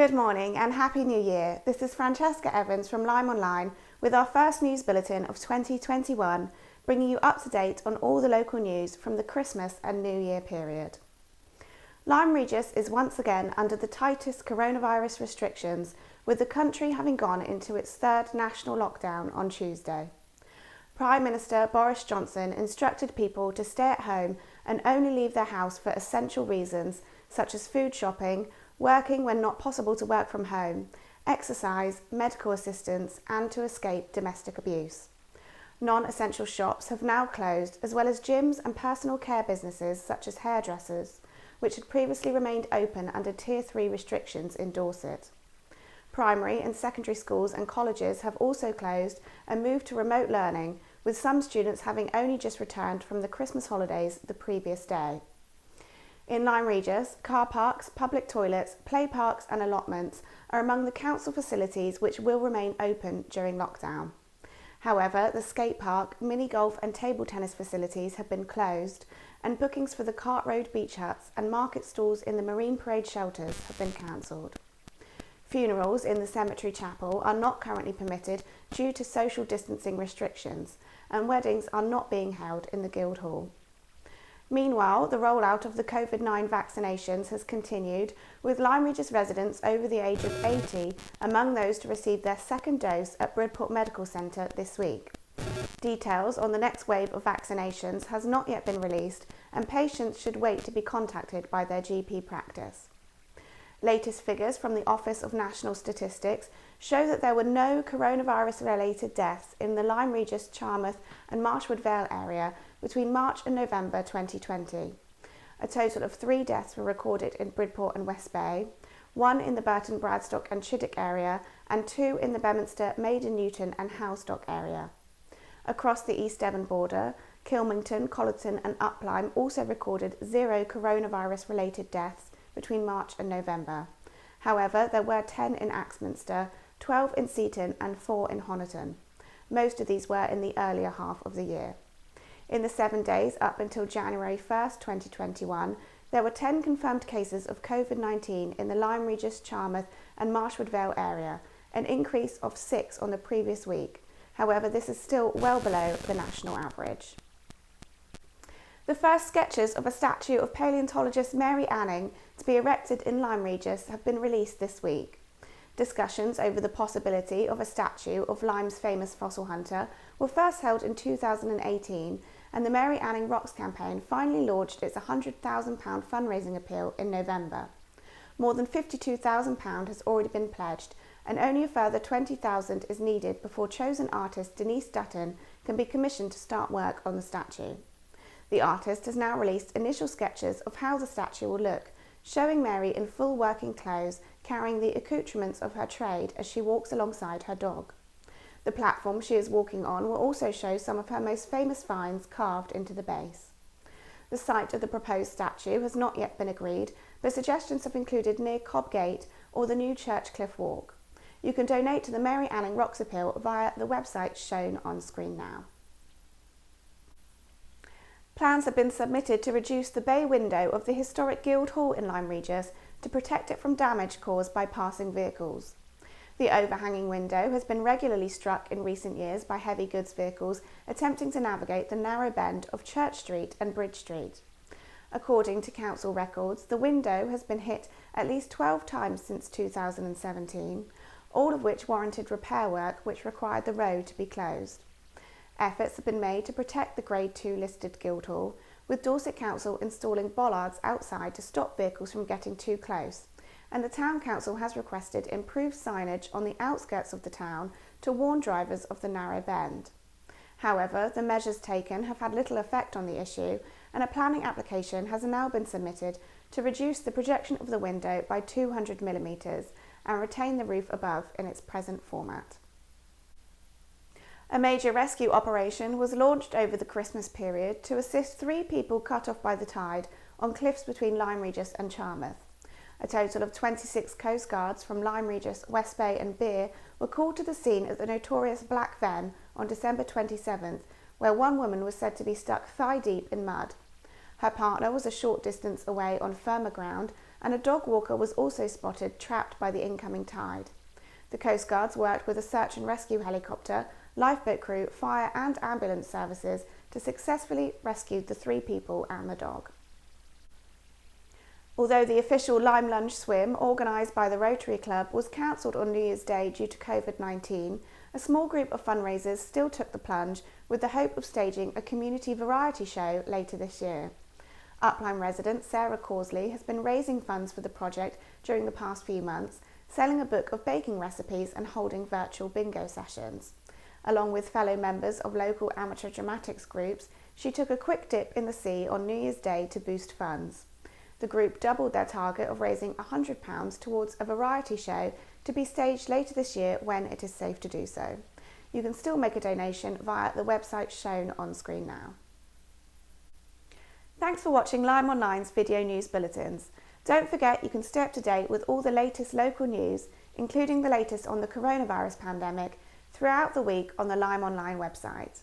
Good morning and Happy New Year. This is Francesca Evans from LymeOnline with our first news bulletin of 2021, bringing you up to date on all the local news from the Christmas and New Year period. Lyme Regis is once again under the tightest coronavirus restrictions, with the country having gone into its third national lockdown on Tuesday. Prime Minister Boris Johnson instructed people to stay at home and only leave their house for essential reasons such as food shopping, working when not possible to work from home, exercise, medical assistance, and to escape domestic abuse. Non-essential shops have now closed, as well as gyms and personal care businesses such as hairdressers, which had previously remained open under Tier 3 restrictions in Dorset. Primary and secondary schools and colleges have also closed and moved to remote learning, with some students having only just returned from the Christmas holidays the previous day. In Lyme Regis, car parks, public toilets, play parks and allotments are among the council facilities which will remain open during lockdown. However, the skate park, mini golf and table tennis facilities have been closed, and bookings for the Cart Road beach huts and market stalls in the Marine Parade shelters have been cancelled. Funerals in the cemetery chapel are not currently permitted due to social distancing restrictions, and weddings are not being held in the Guildhall. Meanwhile, the rollout of the COVID-19 vaccinations has continued, with Lyme Regis residents over the age of 80 among those to receive their second dose at Bridport Medical Centre this week. Details on the next wave of vaccinations has not yet been released, and patients should wait to be contacted by their GP practice. Latest figures from the Office of National Statistics show that there were no coronavirus-related deaths in the Lyme Regis, Charmouth and Marchwood Vale area between March and November 2020. A total of 3 deaths were recorded in Bridport and West Bay, 1 in the Burton, Bradstock and Chiddock area, and 2 in the Beaminster, Maiden Newton and Howestock area. Across the East Devon border, Kilmington, Colleton and Uplyme also recorded 0 coronavirus-related deaths between March and November. However, there were 10 in Axminster, 12 in Seaton and 4 in Honiton. Most of these were in the earlier half of the year. In the 7 days up until January 1st, 2021, there were 10 confirmed cases of COVID-19 in the Lyme Regis, Charmouth and Marchwood Vale area, an increase of 6 on the previous week. However, this is still well below the national average. The first sketches of a statue of paleontologist Mary Anning to be erected in Lyme Regis have been released this week. Discussions over the possibility of a statue of Lyme's famous fossil hunter were first held in 2018, and the Mary Anning Rocks campaign finally launched its £100,000 fundraising appeal in November. More than £52,000 has already been pledged, and only a further £20,000 is needed before chosen artist Denise Dutton can be commissioned to start work on the statue. The artist has now released initial sketches of how the statue will look, showing Mary in full working clothes, carrying the accoutrements of her trade as she walks alongside her dog. The platform she is walking on will also show some of her most famous finds carved into the base. The site of the proposed statue has not yet been agreed, but suggestions have included near Cobb Gate or the new Church Cliff Walk. You can donate to the Mary Anning Rocks Appeal via the website shown on screen now. Plans have been submitted to reduce the bay window of the historic Guildhall in Lyme Regis to protect it from damage caused by passing vehicles. The overhanging window has been regularly struck in recent years by heavy goods vehicles attempting to navigate the narrow bend of Church Street and Bridge Street. According to council records, the window has been hit at least 12 times since 2017, all of which warranted repair work which required the road to be closed. Efforts have been made to protect the Grade 2 listed Guildhall, with Dorset Council installing bollards outside to stop vehicles from getting too close, and the Town Council has requested improved signage on the outskirts of the town to warn drivers of the narrow bend. However, the measures taken have had little effect on the issue, and a planning application has now been submitted to reduce the projection of the window by 200 millimetres and retain the roof above in its present format. A major rescue operation was launched over the Christmas period to assist 3 people cut off by the tide on cliffs between Lyme Regis and Charmouth. A total of 26 Coast Guards from Lyme Regis, West Bay and Beer were called to the scene at the notorious Black Fen on December 27th, where one woman was said to be stuck thigh deep in mud. Her partner was a short distance away on firmer ground, and a dog walker was also spotted trapped by the incoming tide. The Coast Guards worked with a search and rescue helicopter, lifeboat crew, fire and ambulance services to successfully rescue the 3 people and the dog. Although the official Lyme Lunge swim, organised by the Rotary Club, was cancelled on New Year's Day due to COVID-19, a small group of fundraisers still took the plunge with the hope of staging a community variety show later this year. Upline resident Sarah Causley has been raising funds for the project during the past few months, selling a book of baking recipes and holding virtual bingo sessions. Along with fellow members of local amateur dramatics groups, she took a quick dip in the sea on New Year's Day to boost funds. The group doubled their target of raising £100 towards a variety show to be staged later this year when it is safe to do so. You can still make a donation via the website shown on screen now. Thanks for watching LymeOnline's video news bulletins. Don't forget you can stay up to date with all the latest local news, including the latest on the coronavirus pandemic, throughout the week on the LymeOnline website.